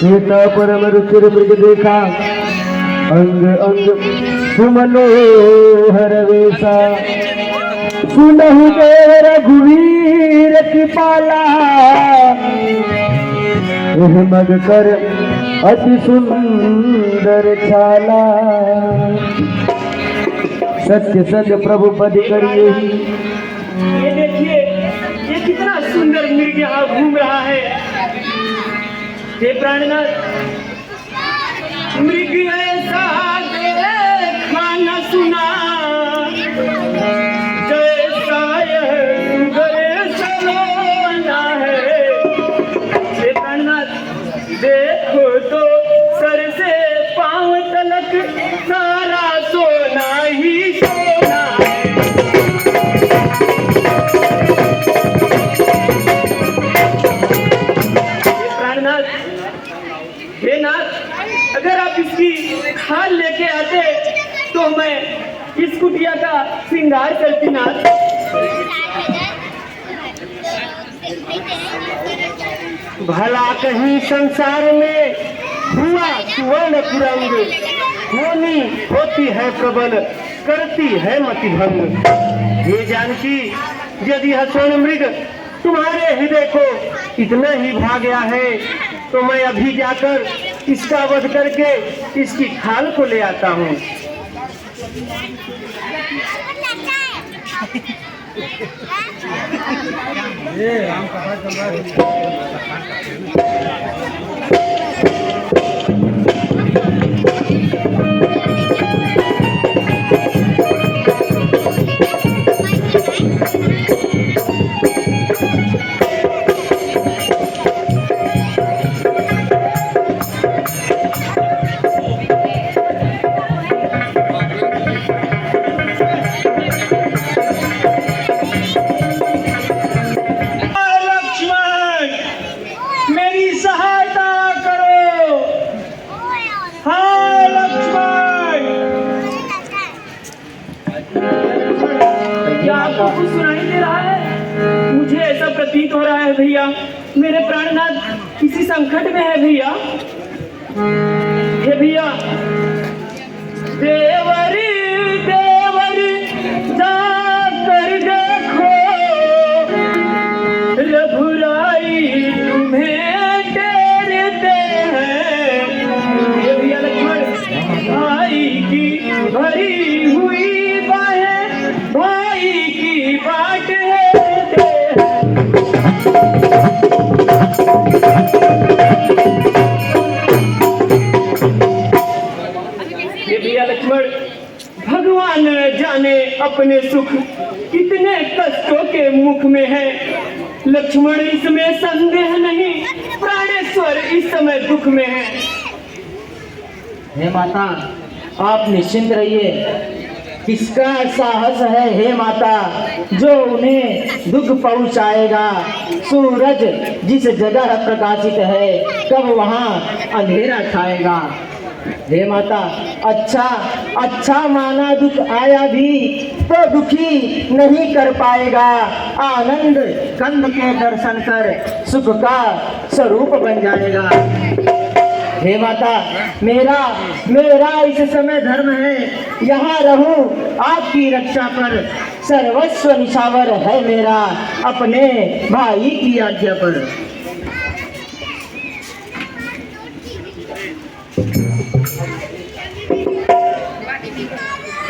सीता परम रुचिर मृग देखा, अंग अंग सुमनोहर वेशा। सुनहु देव रघुवीर कृपाला, एह मग कर अति सुंदर छाला। सत्य संग प्रभु पद करिए। ये देखिए, ये कितना सुंदर मृग यहाँ घूम रहा है। हे प्राणनाथ, मृग ऐसा देखा न सुना, जैसा यह सुंदर सलोना है। हे प्राणनाथ, देखो तो सर से पांव तलक सारा सोना ही सोना है। हे नाथ, अगर आप इसकी खाल लेके आते तो मैं इस कुटिया का श्रृंगार करती नाथ। भला कहीं संसार में हुआ सुवर्ण कुरंग, होनी होती है प्रबल, करती है मति भंग। ये जानकी, यदि यह स्वर्ण मृग तुम्हारे हृदय को इतना ही भा गया है तो मैं अभी जाकर इसका वध करके इसकी खाल को ले आता हूँ। आपको सुनाई दे रहा है? मुझे ऐसा प्रतीत हो रहा है भैया, मेरे प्राणनाथ किसी संकट में है भैया। हे भैया, देवरी देवरी जाकर देखो, रघुराई तुम्हें टेरते हैं। हे भैया लक्ष्मण, भाई की भरी हुई बाहें भाई की बाट है। भैया लक्ष्मण, भगवान जाने अपने सुख कितने कष्टों के मुख में है। लक्ष्मण, इसमें संदेह नहीं, प्राणेश्वर इस समय दुख में है। हे माता, आप निश्चिंत रहिए। किसका साहस है हे माता जो उन्हें दुख पहुंचाएगा। सूरज जिस जगह प्रकाशित है, कब वहां अंधेरा छाएगा। हे माता, अच्छा माना दुख आया भी तो दुखी नहीं कर पाएगा। आनंद कंद के दर्शन कर सुख का स्वरूप बन जाएगा। हे माता, मेरा इस समय धर्म है, यहाँ रहूं आपकी रक्षा पर। सर्वस्व निछावर है मेरा अपने भाई की आज्ञा पर।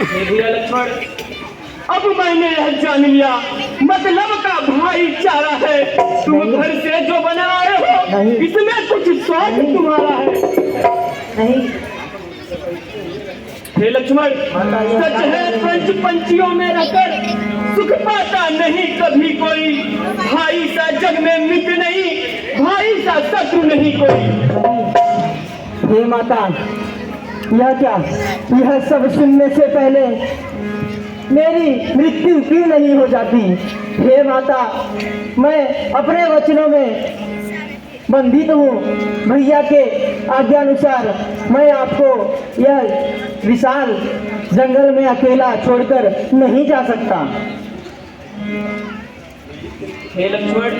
भैया लक्ष्मण, अब मैंने यह जान लिया, मतलब का भाईचारा है। तुम घर से जो बना आए हो, इसमें कुछ स्वार्थ तुम्हारा है। नहीं हे लक्ष्मण, सच है पंच पंछियों में रहकर सुख पाता नहीं कभी कोई। भाई सा जग में मित्र नहीं, भाई सा शत्रु नहीं कोई। हे माता, यह क्या, यह सब सुनने से पहले मेरी मृत्यु क्यों नहीं हो जाती। हे माता, मैं अपने वचनों में बंधित हूँ। भैया के आज्ञानुसार मैं आपको यह विशाल जंगल में अकेला छोड़कर नहीं जा सकता। हे लक्ष्मण,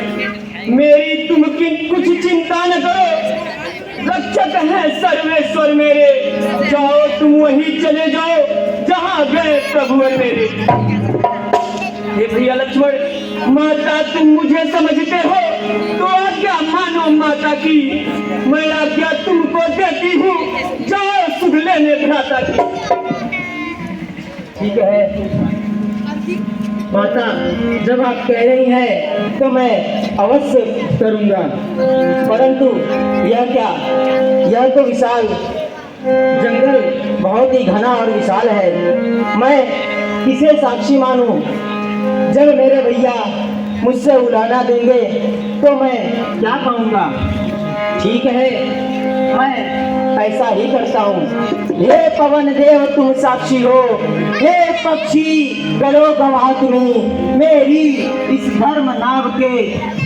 मेरी तुम की कुछ चिंता न करो। रक्षक है सर्वेश्वर मेरे, जाओ तुम वहीं चले जाओ जहाँ गए प्रभु मेरे। हे भैया लक्ष्मण, माता तुम मुझे समझते हो तो आज्ञा मानो माता की, मैं आज्ञा तुमको देती हूँ, जाओ सुध लेने भ्राता की। ठीक है माता, जब आप कह रही हैं तो मैं अवश्य करूंगा, परंतु यह क्या, यह तो विशाल जंगल बहुत ही घना और विशाल है। मैं किसे साक्षी मानूं? जब मेरे भैया मुझसे उलाना देंगे तो मैं क्या कहूँगा? ठीक है, मैं ऐसा ही करता हूँ। हे पवन देव तुम साक्षी हो, हे पक्षी करो गवाह तुम्हें मेरी इस धर्म नाव के,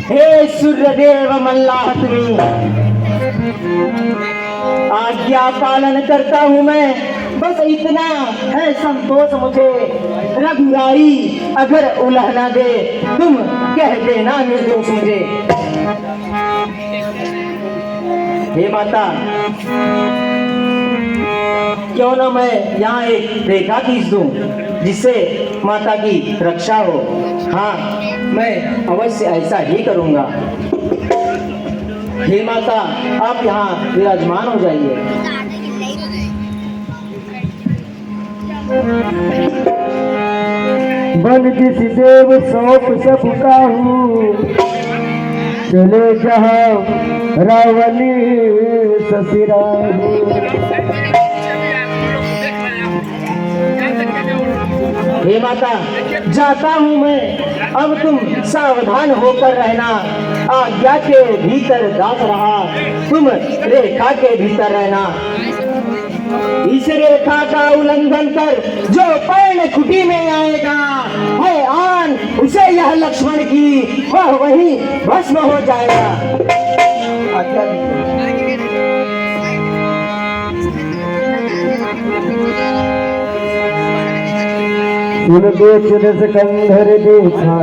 हे सूर्य देव मल्लाह तुम्हें। आज्ञा पालन करता हूँ मैं, बस इतना है संतोष मुझे। रघुराई अगर उलाहना दे तुम कह देना निर्दोष मुझे। हे माता, क्यों ना मैं यहाँ एक रेखा खींच दूं जिससे माता की रक्षा हो। हाँ, मैं अवश्य ऐसा ही करूँगा। हे माता, आप यहाँ विराजमान हो जाइए। बन जिस देव सौंप सब काहू, चले जहाँ रावणी ससुराहू। हे माता, जाता हूँ मैं, अब तुम सावधान होकर रहना। आज्ञा के भीतर दास रहा, तुम रेखा के भीतर रहना। इस रेखा का उल्लंघन कर जो पर्ण कुटी में आएगा, है आन उसे यह लक्ष्मण की, वह वहीं भस्म हो जाएगा। आज्ञा सुन देख रस कंधर देखा,